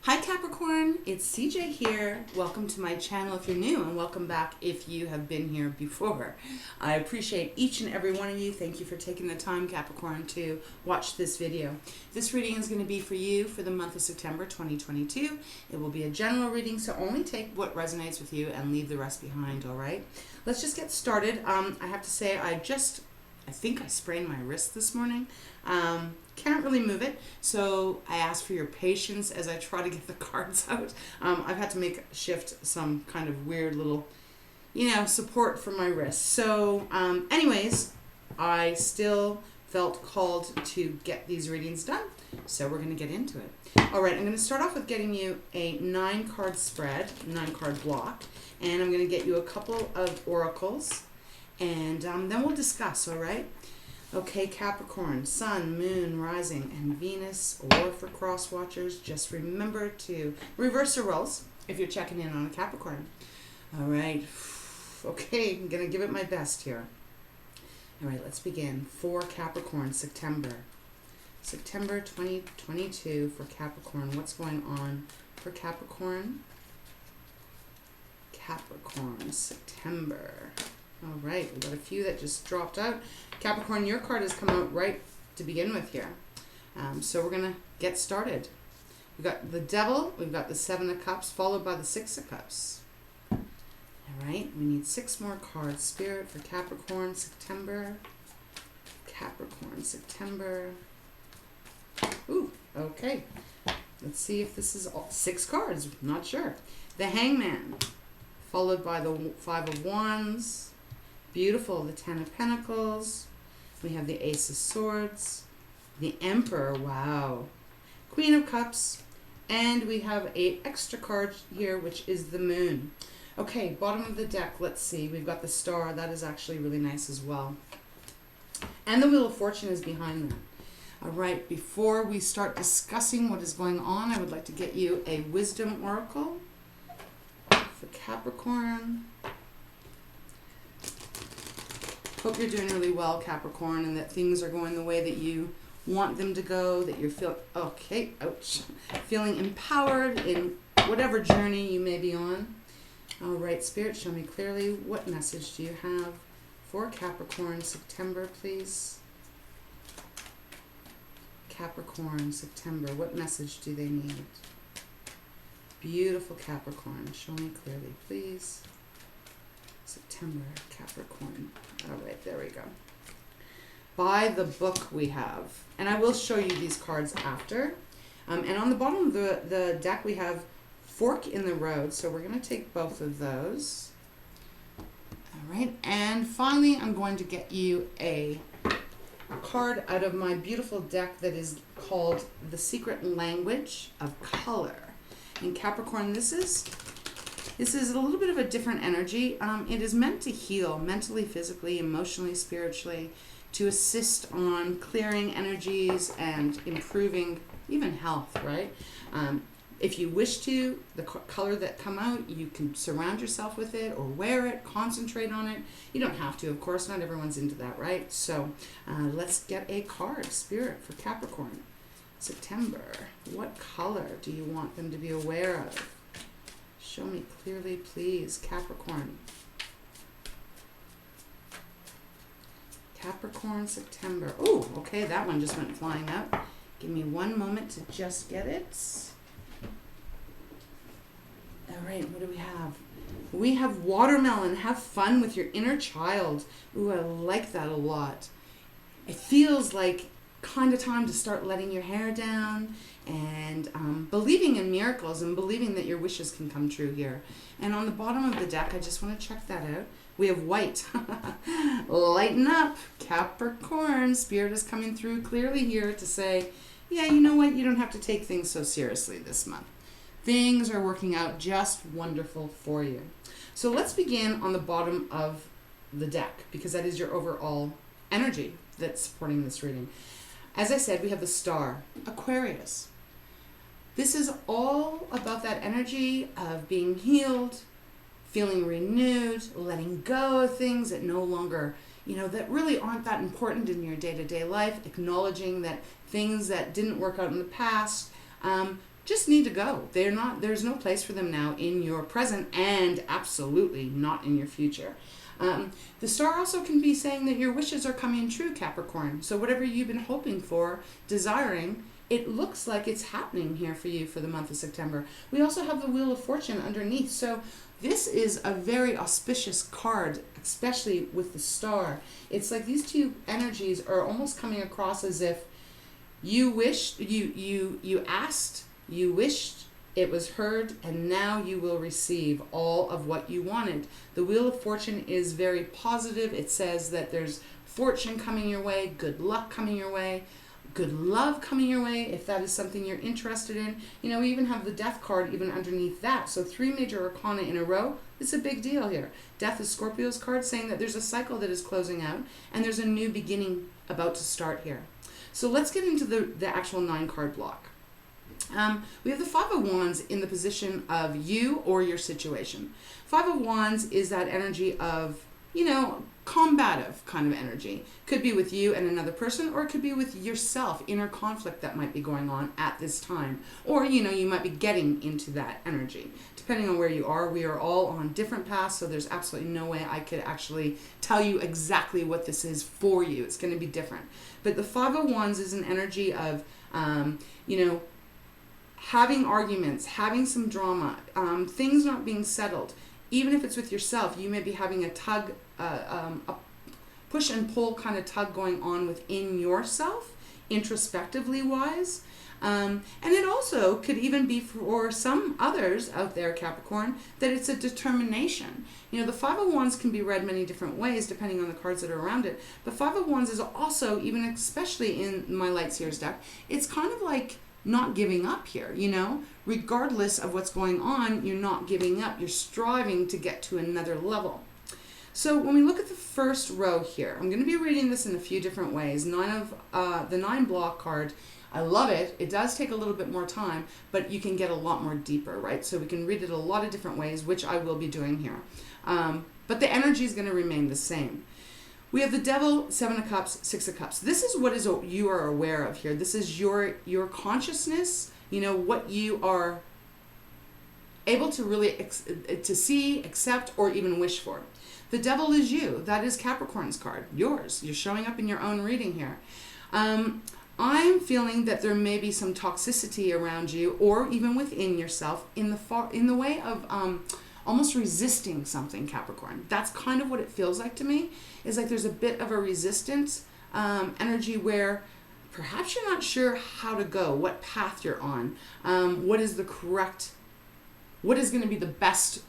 Hi Capricorn, it's CJ here. Welcome to my channel if you're new, and welcome back if you have been here before. I appreciate each and every one of you. Thank you for taking the time, Capricorn, to watch this video. This reading is going to be for you for the month of September 2022. It will be a general reading, so only take what resonates with you and leave the rest behind, all right? Let's just get started. I have to say I think I sprained my wrist this morning. Can't really move it, so I ask for your patience as I try to get the cards out. I've had to shift some kind of weird little, support for my wrist. So anyways, I still felt called to get these readings done, so we're going to get into it. All right, I'm going to start off with getting you a 9-card spread, 9-card block, and I'm going to get you a couple of oracles, and then we'll discuss, all right? Okay, Capricorn, Sun, Moon, Rising, and Venus, or for cross watchers, just remember to reverse the roles if you're checking in on a Capricorn. All right, okay, I'm going to give it my best here. All right, let's begin. For Capricorn, September 2022 for Capricorn. What's going on for Capricorn? Capricorn, September. All right, we've got a few that just dropped out. Capricorn, your card has come out right to begin with here. So we're going to get started. We've got the Devil, we've got the 7 of Cups, followed by the 6 of Cups. All right, we need 6 more cards. Spirit for Capricorn, September. Capricorn, September. Ooh, okay. Let's see if this is all 6 cards. Not sure. The Hangman, followed by the 5 of Wands. Beautiful, the 10 of Pentacles. We have the Ace of Swords, the Emperor, wow, Queen of Cups, and we have an extra card here, which is the Moon. Okay, bottom of the deck, let's see. We've got the Star. That is actually really nice as well. And the Wheel of Fortune is behind that. All right, before we start discussing what is going on, I would like to get you a Wisdom Oracle for Capricorn. Hope you're doing really well, Capricorn, and that things are going the way that you want them to go, that you're feeling empowered in whatever journey you may be on. All right, Spirit, show me clearly, what message do you have for Capricorn, September, please? Capricorn, September, what message do they need? Beautiful, Capricorn, show me clearly, please. September, Capricorn. All right, there we go. By the book we have, and I will show you these cards after. And on the bottom of the deck we have Fork in the Road, so we're going to take both of those. All right, and finally I'm going to get you a card out of my beautiful deck that is called The Secret Language of Color. And Capricorn, this is a little bit of a different energy. It is meant to heal mentally, physically, emotionally, spiritually, to assist on clearing energies and improving even health, right? If you wish to, the color that come out, you can surround yourself with it or wear it, concentrate on it. You don't have to, of course, not everyone's into that, right? So let's get a card, Spirit, for Capricorn. September, what color do you want them to be aware of? Show me clearly, please, Capricorn. Capricorn, September. Oh, okay, that one just went flying out. Give me one moment to just get it. All right, what do we have? We have Watermelon. Have fun with your inner child. Ooh, I like that a lot. It feels like kind of time to start letting your hair down and believing in miracles and believing that your wishes can come true here. And on the bottom of the deck, I just want to check that out. We have White. Lighten up, Capricorn. Spirit is coming through clearly here to say, yeah, you know what? You don't have to take things so seriously this month. Things are working out just wonderful for you. So let's begin on the bottom of the deck, because that is your overall energy that's supporting this reading. As I said, we have the Star, Aquarius. This is all about that energy of being healed, feeling renewed, letting go of things that no longer, that really aren't that important in your day-to-day life, acknowledging that things that didn't work out in the past just need to go. There's no place for them now in your present, and absolutely not in your future. The star also can be saying that your wishes are coming true, Capricorn. So whatever you've been hoping for, desiring, it looks like it's happening here for you for the month of September. We also have the Wheel of Fortune underneath. So this is a very auspicious card, especially with the star. It's like these two energies are almost coming across as if you wished, you asked, you wished, it was heard, and now you will receive all of what you wanted. The Wheel of Fortune is very positive. It says that there's fortune coming your way, good luck coming your way, good love coming your way, if that is something you're interested in. You know, we even have the Death card even underneath that. So 3 major arcana in a row. It's a big deal here. Death is Scorpio's card, saying that there's a cycle that is closing out and there's a new beginning about to start here. So let's get into the actual 9-card block. We have the Five of Wands in the position of you or your situation. Five of Wands is that energy of, you know, combative kind of energy. Could be with you and another person, or it could be with yourself, inner conflict that might be going on at this time. Or, you know, you might be getting into that energy. Depending on where you are, we are all on different paths, so there's absolutely no way I could actually tell you exactly what this is for you. It's going to be different. But the Five of Wands is an energy of, you know, having arguments, having some drama, things not being settled. Even if it's with yourself, you may be having a tug, a push and pull kind of tug going on within yourself, introspectively wise. And it also could even be for some others out there, Capricorn, that it's a determination. You know, the Five of Wands can be read many different ways depending on the cards that are around it. But Five of Wands is also, even especially in my Light Seers deck, it's kind of like not giving up here, you know? Regardless of what's going on, you're not giving up. You're striving to get to another level. So when we look at the first row here, I'm going to be reading this in a few different ways. The 9 block card, I love it. It does take a little bit more time, but you can get a lot more deeper, right? So we can read it a lot of different ways, which I will be doing here. But the energy is going to remain the same. We have the Devil, 7 of Cups, 6 of Cups. This is what you are aware of here. This is your consciousness, you know, what you are able to really to see, accept, or even wish for. The Devil is you. That is Capricorn's card, yours. You're showing up in your own reading here. I'm feeling that there may be some toxicity around you, or even within yourself, in the way of almost resisting something, Capricorn. That's kind of what it feels like to me. Is like there's a bit of a resistance energy where perhaps you're not sure how to go, what path you're on, what is going to be the best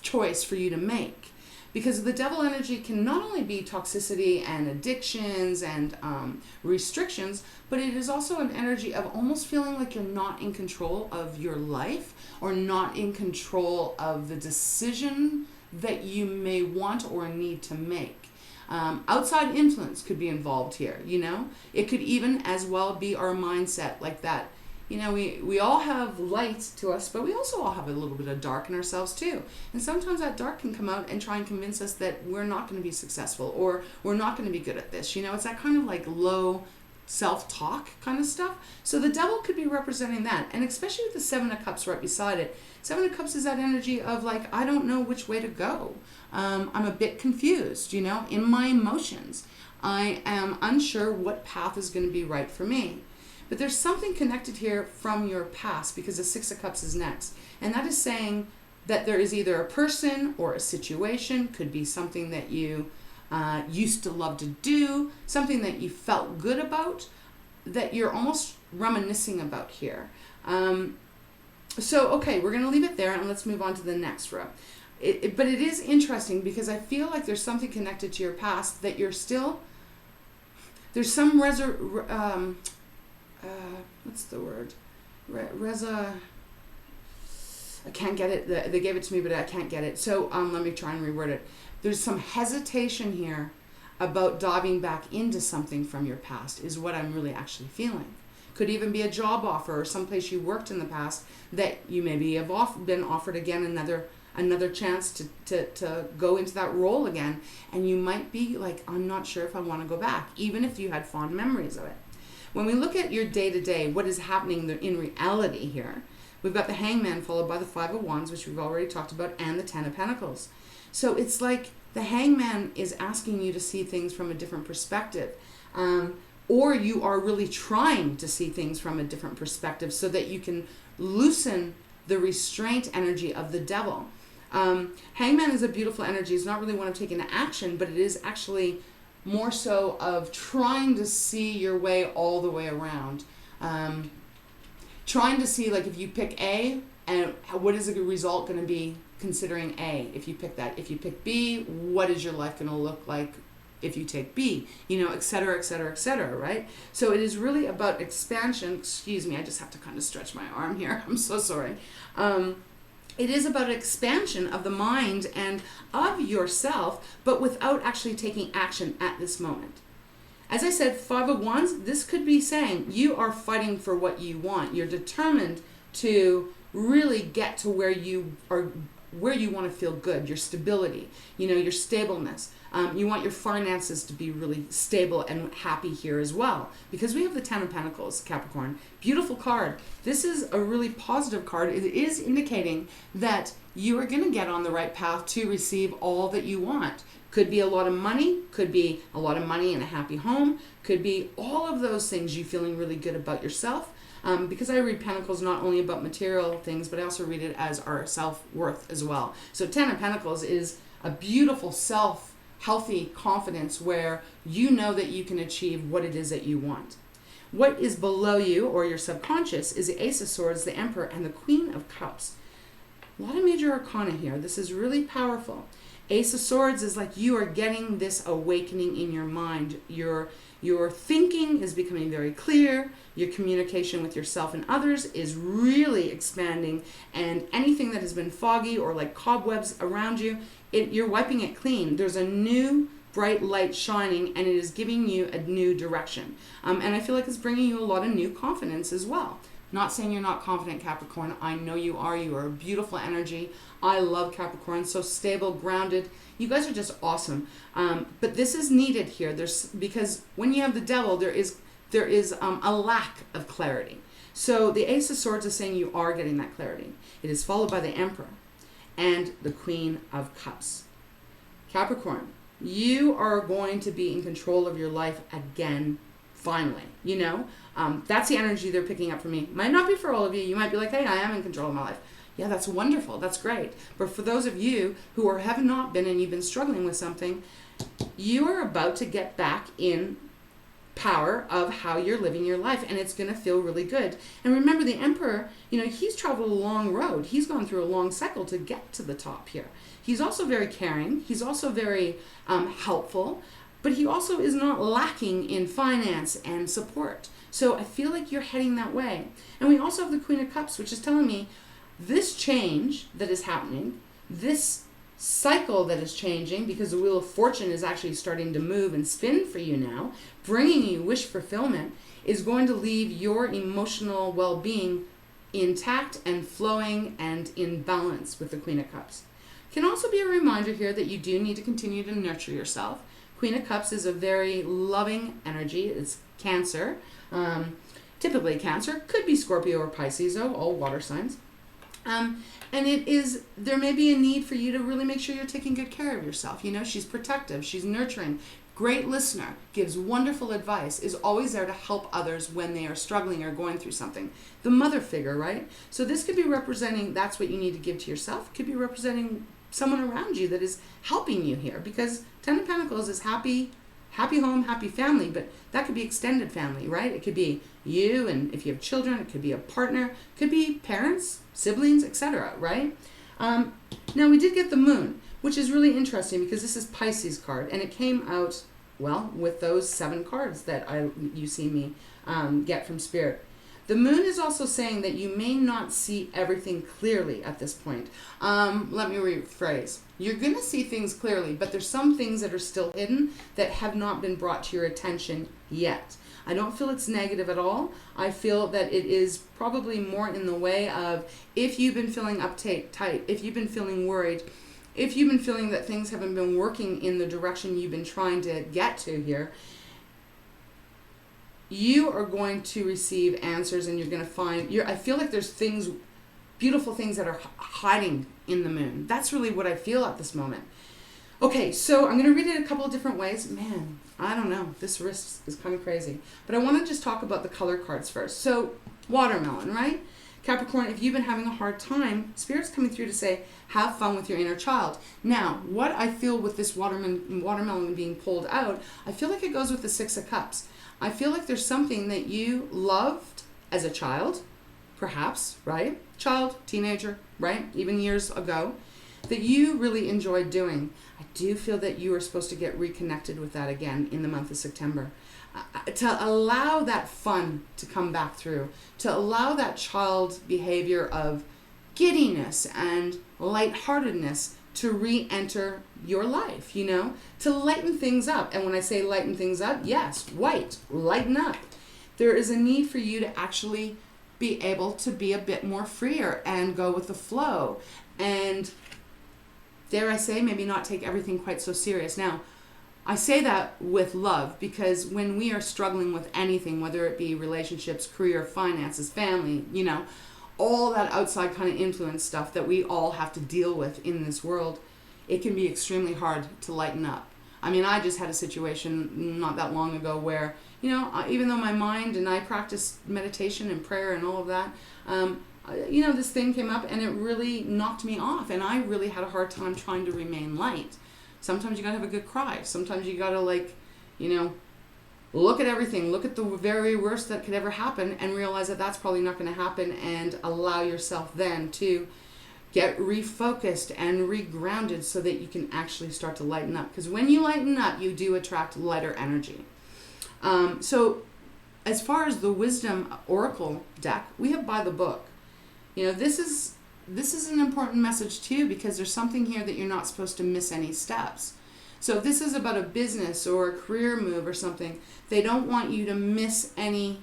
choice for you to make. Because the Devil energy can not only be toxicity and addictions and restrictions, but it is also an energy of almost feeling like you're not in control of your life, or not in control of the decision that you may want or need to make. Outside influence could be involved here, you know? It could even as well be our mindset, like that. You know, we all have light to us, but we also all have a little bit of dark in ourselves too. And sometimes that dark can come out and try and convince us that we're not going to be successful, or we're not going to be good at this. You know, it's that kind of like low self-talk kind of stuff. So the Devil could be representing that. And especially with the 7 of Cups right beside it. 7 of Cups is that energy of like, I don't know which way to go. I'm a bit confused, you know, in my emotions. I am unsure what path is going to be right for me. But there's something connected here from your past, because the 6 of Cups is next. And that is saying that there is either a person or a situation, could be something that you used to love to do, something that you felt good about, that you're almost reminiscing about here. So, okay, we're going to leave it there and let's move on to the next row. But it is interesting because I feel like there's something connected to your past that you're still, there's some what's the word? I can't get it. They gave it to me, but I can't get it. So let me try and reword it. There's some hesitation here about diving back into something from your past is what I'm really actually feeling. Could even be a job offer or someplace you worked in the past that you maybe have been offered again another chance to go into that role again. And you might be like, I'm not sure if I want to go back, even if you had fond memories of it. when we look at your day-to-day, what is happening in reality here, we've got the Hangman followed by the Five of Wands, which we've already talked about, and the Ten of Pentacles. So it's like the Hangman is asking you to see things from a different perspective. Or you are really trying to see things from a different perspective so that you can loosen the restraint energy of the devil. Hangman is a beautiful energy. It's not really one of taking action, but it is actually more so of trying to see your way all the way around. Trying to see, like, if you pick A, and what is the result going to be considering A, if you pick that. If you pick B, what is your life going to look like if you take B, et cetera, et cetera, et cetera, right? So it is really about expansion. Excuse me, I just have to kind of stretch my arm here. I'm so sorry. It is about expansion of the mind and of yourself, but without actually taking action at this moment. As I said, Five of Wands, this could be saying you are fighting for what you want. You're determined to really get to where you want to feel good, your stability, your stableness. You want your finances to be really stable and happy here as well. Because we have the Ten of Pentacles, Capricorn. Beautiful card. This is a really positive card. It is indicating that you are going to get on the right path to receive all that you want. Could be a lot of money, could be a lot of money in a happy home, could be all of those things, you feeling really good about yourself. Because I read Pentacles not only about material things, but I also read it as our self-worth as well. So Ten of Pentacles is a beautiful healthy confidence where you know that you can achieve what it is that you want. What is below you, or your subconscious, is the Ace of Swords, the Emperor, and the Queen of Cups. A lot of major arcana here. This is really powerful. Ace of Swords is like you are getting this awakening in your mind. Your thinking is becoming very clear. Your communication with yourself and others is really expanding. And anything that has been foggy or like cobwebs around you, you're wiping it clean. There's a new bright light shining, and it is giving you a new direction. And I feel like it's bringing you a lot of new confidence as well. Not saying you're not confident, Capricorn. I know you are. You are a beautiful energy. I love Capricorn. So stable, grounded. You guys are just awesome. But this is needed here. Because when you have the devil, there is a lack of clarity. So the Ace of Swords is saying you are getting that clarity. It is followed by the Emperor and the Queen of Cups. Capricorn, you are going to be in control of your life again, finally. That's the energy they're picking up for me. Might not be for all of you. You might be like, hey, I am in control of my life. Yeah, that's wonderful. That's great. But for those of you who have not been and you've been struggling with something, you are about to get back in power of how you're living your life, and it's going to feel really good. And remember, the Emperor, he's traveled a long road. He's gone through a long cycle to get to the top here. He's also very caring. He's also very helpful, but he also is not lacking in finance and support. So I feel like you're heading that way. And we also have the Queen of Cups, which is telling me this change that is happening, this cycle that is changing, because the Wheel of Fortune is actually starting to move and spin for you now, bringing you wish fulfillment, is going to leave your emotional well-being intact and flowing and in balance with the Queen of Cups. Can also be a reminder here that you do need to continue to nurture yourself. Queen of Cups is a very loving energy. It's Cancer. Typically Cancer. Could be Scorpio or Pisces, though, all water signs. And there may be a need for you to really make sure you're taking good care of yourself. She's protective, she's nurturing, great listener, gives wonderful advice, is always there to help others when they are struggling or going through something. The mother figure, right? So this could be representing, that's what you need to give to yourself. Could be representing someone around you that is helping you here, because Ten of Pentacles is happy home, happy family, but that could be extended family, right? It could be you, and if you have children, it could be a partner, it could be parents, siblings, etc., right? Now we did get the Moon, which is really interesting because this is Pisces card, and it came out, well, with those 7 cards that you see me get from Spirit. The Moon is also saying that you may not see everything clearly at this point. Let me rephrase. You're going to see things clearly, but there's some things that are still hidden that have not been brought to your attention yet. I don't feel it's negative at all. I feel that it is probably more in the way of, if you've been feeling uptight, if you've been feeling worried, if you've been feeling that things haven't been working in the direction you've been trying to get to here, you are going to receive answers, and you're going to find, I feel like there's things, beautiful things that are hiding in the moon. That's really what I feel at this moment. Okay, so I'm going to read it a couple of different ways. Man, I don't know. This wrist is kind of crazy. But I want to just talk about the color cards first. So, watermelon, right? Capricorn, if you've been having a hard time, Spirit's coming through to say, have fun with your inner child. Now, what I feel with this watermelon being pulled out, I feel like it goes with the Six of Cups. I feel like there's something that you loved as a child, perhaps, right? Child, teenager, right? Even years ago, that you really enjoyed doing. I do feel that you are supposed to get reconnected with that again in the month of September. To allow that fun to come back through, to allow that child behavior of giddiness and lightheartedness to re-enter your life, you know, to lighten things up. And when I say lighten things up, yes, white, lighten up. There is a need for you to actually be able to be a bit more freer and go with the flow. And dare I say, maybe not take everything quite so serious. Now, I say that with love, because when we are struggling with anything, whether it be relationships, career, finances, family, you know, all that outside kind of influence stuff that we all have to deal with in this world, it can be extremely hard to lighten up. I mean, I just had a situation not that long ago where, you know, even though my mind, and I practice meditation and prayer and all of that, you know, this thing came up and it really knocked me off, and I really had a hard time trying to remain light. Sometimes you gotta have a good cry. Sometimes you gotta, like, you know, look at everything, look at the very worst that could ever happen, and realize that that's probably not going to happen, and allow yourself then to get refocused and regrounded so that you can actually start to lighten up. Because when you lighten up, you do attract lighter energy. So as far as the Wisdom Oracle deck, we have By the Book. You know, this is an important message too, because there's something here that you're not supposed to miss any steps. So if this is about a business or a career move or something, they don't want you to miss anything.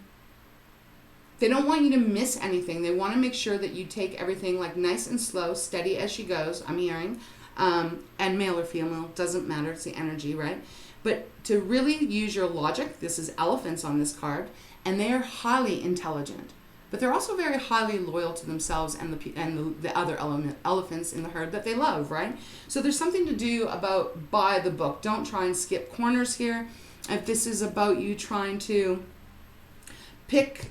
They want to make sure that you take everything like nice and slow, steady as she goes, I'm hearing. And male or female, doesn't matter, it's the energy, right? But to really use your logic, this is elephants on this card, and they are highly intelligent. But they're also very highly loyal to themselves and the other elephants in the herd that they love, right? So there's something to do about by the book. Don't try and skip corners here. If this is about you trying to pick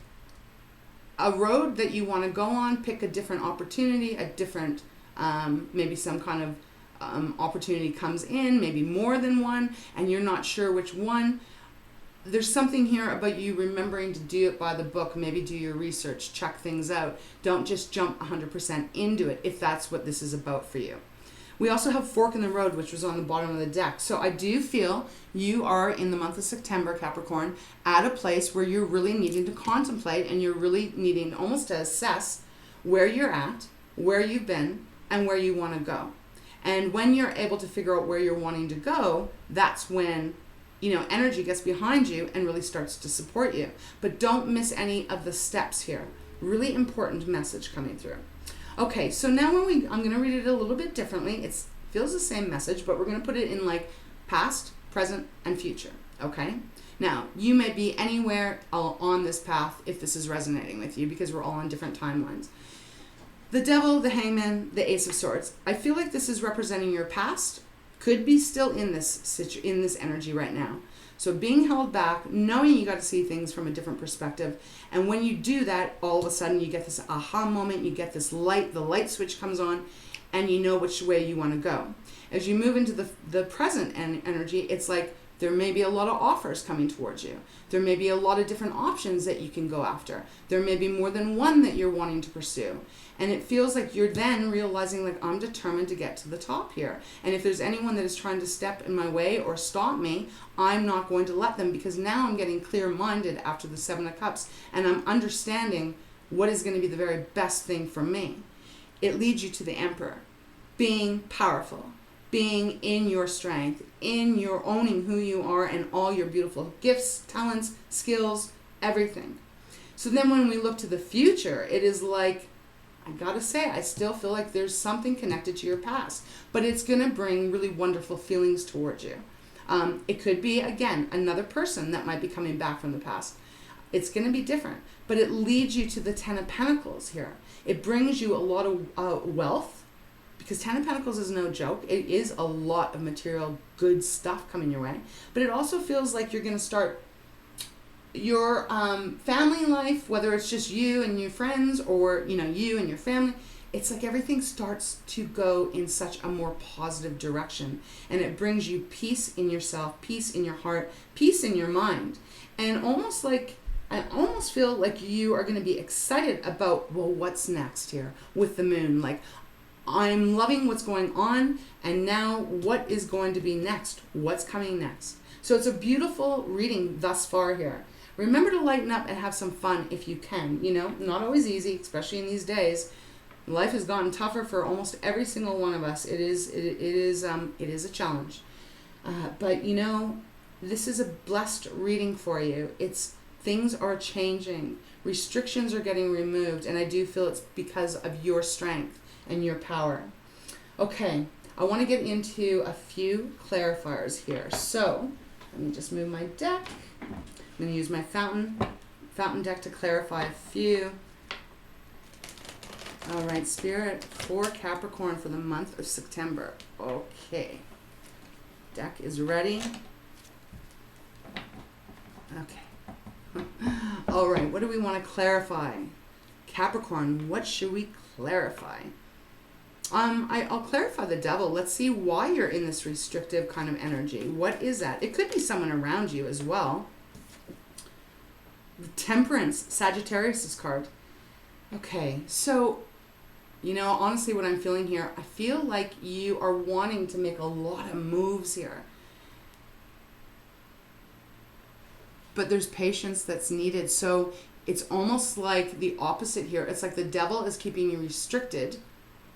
a road that you want to go on, pick a different opportunity, a different, maybe some kind of opportunity comes in, maybe more than one, and you're not sure which one. There's something here about you remembering to do it by the book. Maybe do your research, check things out. Don't just jump 100% into it if that's what this is about for you. We also have Fork in the Road, which was on the bottom of the deck. So I do feel you are in the month of September, Capricorn, at a place where you're really needing to contemplate, and you're really needing almost to assess where you're at, where you've been, and where you want to go. And when you're able to figure out where you're wanting to go, that's when, you know, energy gets behind you and really starts to support you. But don't miss any of the steps here. Really important message coming through. Okay, so now I'm going to read it a little bit differently. It feels the same message, but we're going to put it in like past, present, and future. Okay? Now, you may be anywhere on this path if this is resonating with you, because we're all on different timelines. The Devil, the Hangman, the Ace of Swords. I feel like this is representing your past. Could be still in this energy right now. So being held back, knowing you got to see things from a different perspective. And when you do that, all of a sudden you get this aha moment, you get this light, the light switch comes on, and you know which way you want to go. As you move into the present energy, it's like there may be a lot of offers coming towards you. There may be a lot of different options that you can go after. There may be more than one that you're wanting to pursue. And it feels like you're then realizing, like, I'm determined to get to the top here. And if there's anyone that is trying to step in my way or stop me, I'm not going to let them, because now I'm getting clear-minded after the Seven of Cups, and I'm understanding what is going to be the very best thing for me. It leads you to the Emperor. Being powerful, being in your strength, in your owning who you are and all your beautiful gifts, talents, skills, everything. So then when we look to the future, it is like, I gotta say, I still feel like there's something connected to your past, but it's gonna bring really wonderful feelings towards you. It could be, again, another person that might be coming back from the past. It's going to be different, but it leads you to the Ten of Pentacles here. It brings you a lot of wealth, because Ten of Pentacles is no joke. It is a lot of material, good stuff coming your way. But it also feels like you're going to start your family life, whether it's just you and your friends or, you know, you and your family. It's like everything starts to go in such a more positive direction. And it brings you peace in yourself, peace in your heart, peace in your mind. And almost like, I almost feel like you are going to be excited about, well, what's next here with the moon? Like, I'm loving what's going on, and now what is going to be next? What's coming next? So it's a beautiful reading thus far here. Remember to lighten up and have some fun if you can. You know, not always easy, especially in these days. Life has gotten tougher for almost every single one of us. It is a challenge. But you know, this is a blessed reading for you. Things are changing. Restrictions are getting removed, and I do feel it's because of your strength and your power. Okay, I want to get into a few clarifiers here. So let me just move my deck. I'm going to use my fountain deck to clarify a few. All right, Spirit for Capricorn for the month of September. Okay, deck is ready. Okay. All right, what do we want to clarify? Capricorn, what should we clarify? I'll clarify the Devil. Let's see why you're in this restrictive kind of energy. What is that? It could be someone around you as well. The Temperance, Sagittarius' card. Okay, so, you know, honestly what I'm feeling here, I feel like you are wanting to make a lot of moves here. But there's patience that's needed. So it's almost like the opposite here. It's like the Devil is keeping you restricted.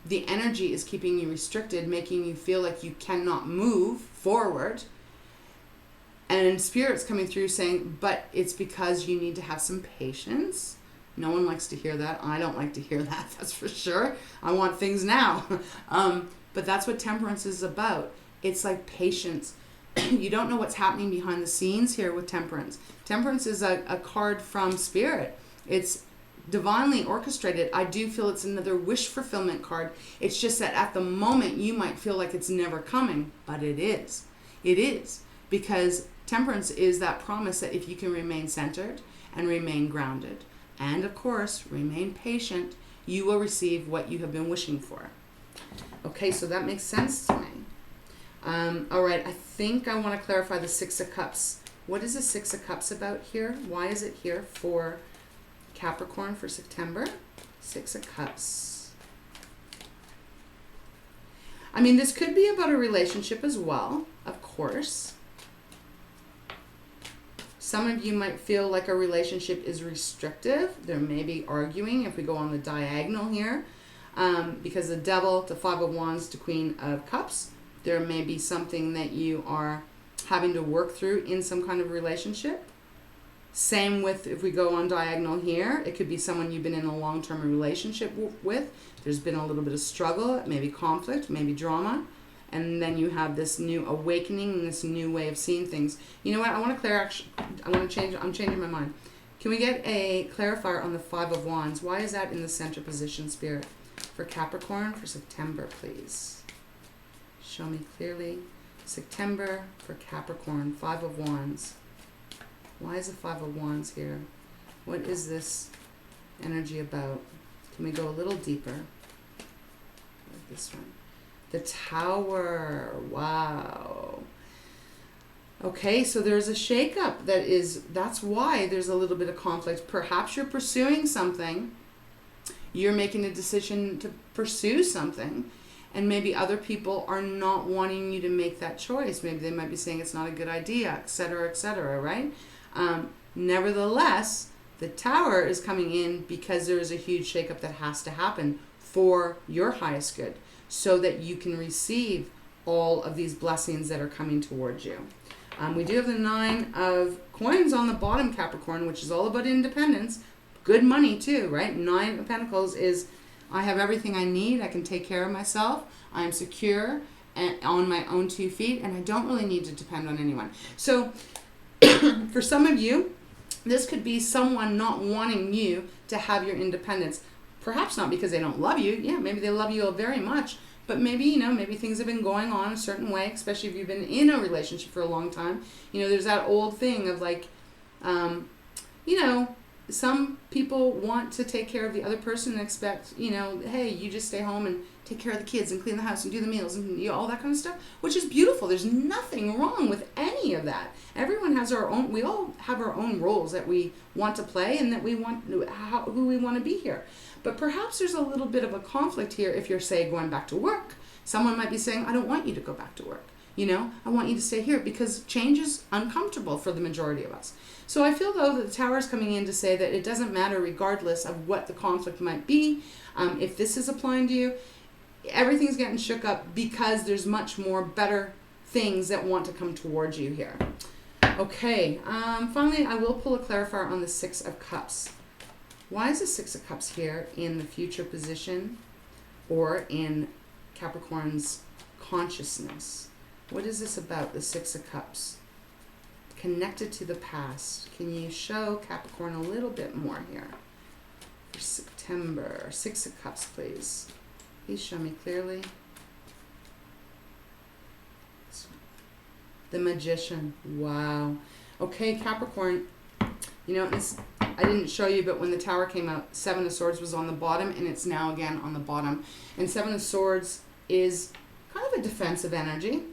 The energy is keeping you restricted, making you feel like you cannot move forward. And Spirit's coming through saying, but it's because you need to have some patience. No one likes to hear that. I don't like to hear that, that's for sure. I want things now. But that's what Temperance is about. It's like patience. You don't know what's happening behind the scenes here with Temperance. Temperance is a card from Spirit. It's divinely orchestrated. I do feel it's another wish fulfillment card. It's just that at the moment you might feel like it's never coming, but it is. It is, because Temperance is that promise that if you can remain centered and remain grounded, and of course remain patient, you will receive what you have been wishing for. Okay, so that makes sense to me. All right, I think I want to clarify the Six of Cups. What is the Six of Cups about here? Why is it here for Capricorn for September? Six of Cups. I mean, this could be about a relationship as well, of course. Some of you might feel like a relationship is restrictive. There may be arguing if we go on the diagonal here. Because the Devil, the Five of Wands, to Queen of Cups. There may be something that you are having to work through in some kind of relationship. Same with, if we go on diagonal here, it could be someone you've been in a long-term relationship with. There's been a little bit of struggle, maybe conflict, maybe drama. And then you have this new awakening and this new way of seeing things. You know what? I'm changing my mind. Can we get a clarifier on the Five of Wands? Why is that in the center position, Spirit? For Capricorn for September, please. Show me clearly. September for Capricorn, Five of Wands. Why is the Five of Wands here? What is this energy about? Can we go a little deeper? Like this one. The Tower. Wow. Okay, so there's a shakeup that's why there's a little bit of conflict. Perhaps you're pursuing something. You're making a decision to pursue something. And maybe other people are not wanting you to make that choice. Maybe they might be saying it's not a good idea, etc., right? Nevertheless, the Tower is coming in because there is a huge shakeup that has to happen for your highest good, so that you can receive all of these blessings that are coming towards you. We do have the Nine of Coins on the bottom, Capricorn, which is all about independence. Good money too, right? Nine of Pentacles is, I have everything I need. I can take care of myself. I am secure and on my own 2 feet, and I don't really need to depend on anyone. So for some of you, This could be someone not wanting you to have your independence. Perhaps not because they don't love you. Yeah, maybe they love you very much. But maybe, you know, maybe things have been going on a certain way, especially if you've been in a relationship for a long time. You know, there's that old thing of like, you know, some people want to take care of the other person and expect, you know, hey, you just stay home and take care of the kids and clean the house and do the meals and, you know, all that kind of stuff, which is beautiful. There's nothing wrong with any of that. Everyone has our own, we all have our own roles that we want to play and that we want, who we want to be here. But perhaps there's a little bit of a conflict here if you're, say, going back to work. Someone might be saying, I don't want you to go back to work. You know, I want you to stay here because change is uncomfortable for the majority of us. So I feel, though, that the Tower is coming in to say that it doesn't matter regardless of what the conflict might be. If this is applying to you, everything's getting shook up because there's much more better things that want to come towards you here. Okay, finally, I will pull a clarifier on the Six of Cups. Why is the Six of Cups here in the future position or in Capricorn's consciousness? What is this about, the Six of Cups? Connected to the past. Can you show Capricorn a little bit more here? For September. Six of Cups, please. Please show me clearly. The Magician. Wow. Okay, Capricorn. You know, I didn't show you, but when the Tower came out, Seven of Swords was on the bottom, and it's now again on the bottom. And Seven of Swords is kind of a defensive energy.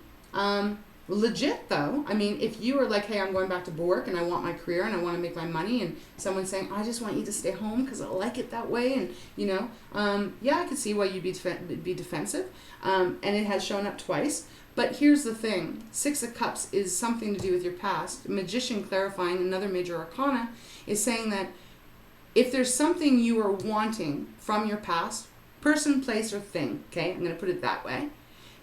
Legit though. I mean, if you are like, hey, I'm going back to work and I want my career and I want to make my money, and someone's saying, I just want you to stay home because I like it that way, and you know, yeah, I could see why you'd be defensive. And it has shown up twice. But here's the thing. Six of Cups is something to do with your past. Magician clarifying, another major arcana, is saying that if there's something you are wanting from your past, person, place, or thing, okay, I'm going to put it that way,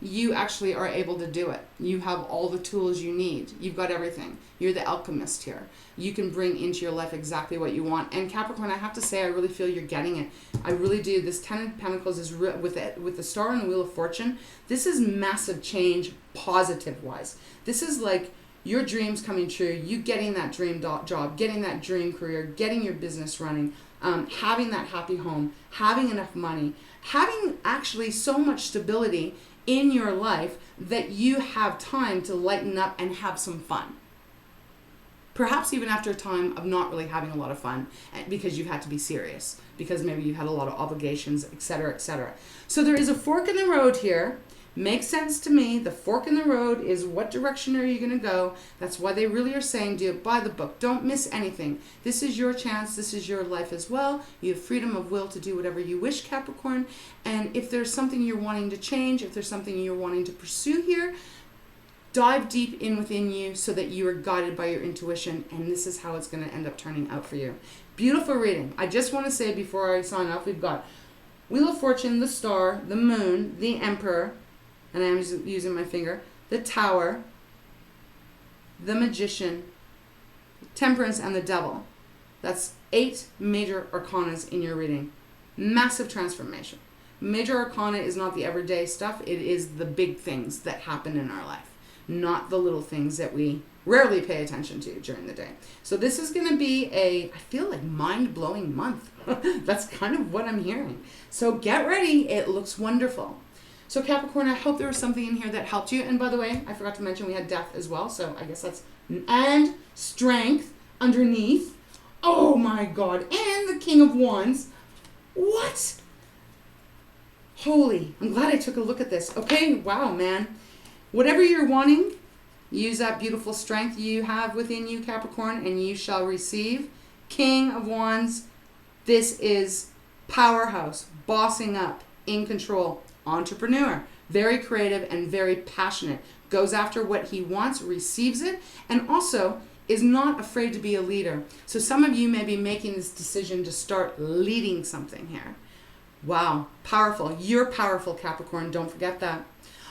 you actually are able to do it. You have all the tools you need. You've got everything. You're the alchemist here. You can bring into your life exactly what you want. And Capricorn, I have to say, I really feel you're getting it. I really do. This Ten of Pentacles is with the Star and the Wheel of Fortune. This is massive change, positive-wise. This is like your dreams coming true. You getting that dream job, getting that dream career, getting your business running, having that happy home, having enough money, having actually so much stability in your life that you have time to lighten up and have some fun. Perhaps even after a time of not really having a lot of fun because you've had to be serious, because maybe you had a lot of obligations, etc., etc. So there is a fork in the road here. Makes sense to me. The fork in the road is what direction are you going to go? That's why they really are saying do it by the book. Don't miss anything. This is your chance. This is your life as well. You have freedom of will to do whatever you wish, Capricorn. And if there's something you're wanting to change, if there's something you're wanting to pursue here, dive deep in within you so that you are guided by your intuition. And this is how it's going to end up turning out for you. Beautiful reading. I just want to say before I sign off, we've got Wheel of Fortune, the Star, the Moon, the Emperor, and I'm using my finger, the Tower, the Magician, Temperance, and the Devil. That's 8 major arcanas in your reading. Massive transformation. Major arcana is not the everyday stuff. It is the big things that happen in our life, not the little things that we rarely pay attention to during the day. So this is going to be I feel like mind-blowing month. That's kind of what I'm hearing. So get ready. It looks wonderful. So Capricorn, I hope there was something in here that helped you. And by the way, I forgot to mention we had death as well. So I guess that's, and strength underneath. Oh my God. And the King of Wands. What? Holy, I'm glad I took a look at this. Okay, wow, man. Whatever you're wanting, use that beautiful strength you have within you, Capricorn, and you shall receive. King of Wands. This is powerhouse, bossing up, in control. Entrepreneur, very creative and very passionate, goes after what he wants, receives it, and also is not afraid to be a leader. So some of you may be making this decision to start leading something here. Wow, powerful. You're powerful, Capricorn. Don't forget that.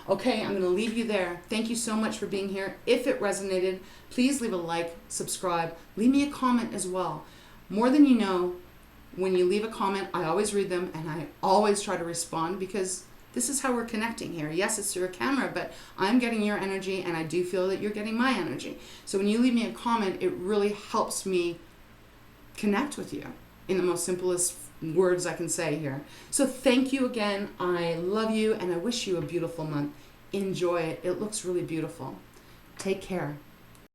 Okay, I'm going to leave you there. Thank you so much for being here. If it resonated, please leave a like, subscribe, leave me a comment as well. More than you know, when you leave a comment, I always read them and I always try to respond because this is how we're connecting here. Yes, it's through a camera, but I'm getting your energy and I do feel that you're getting my energy. So when you leave me a comment, it really helps me connect with you in the most simplest words I can say here. So thank you again. I love you, and I wish you a beautiful month. Enjoy it. It looks really beautiful. Take care.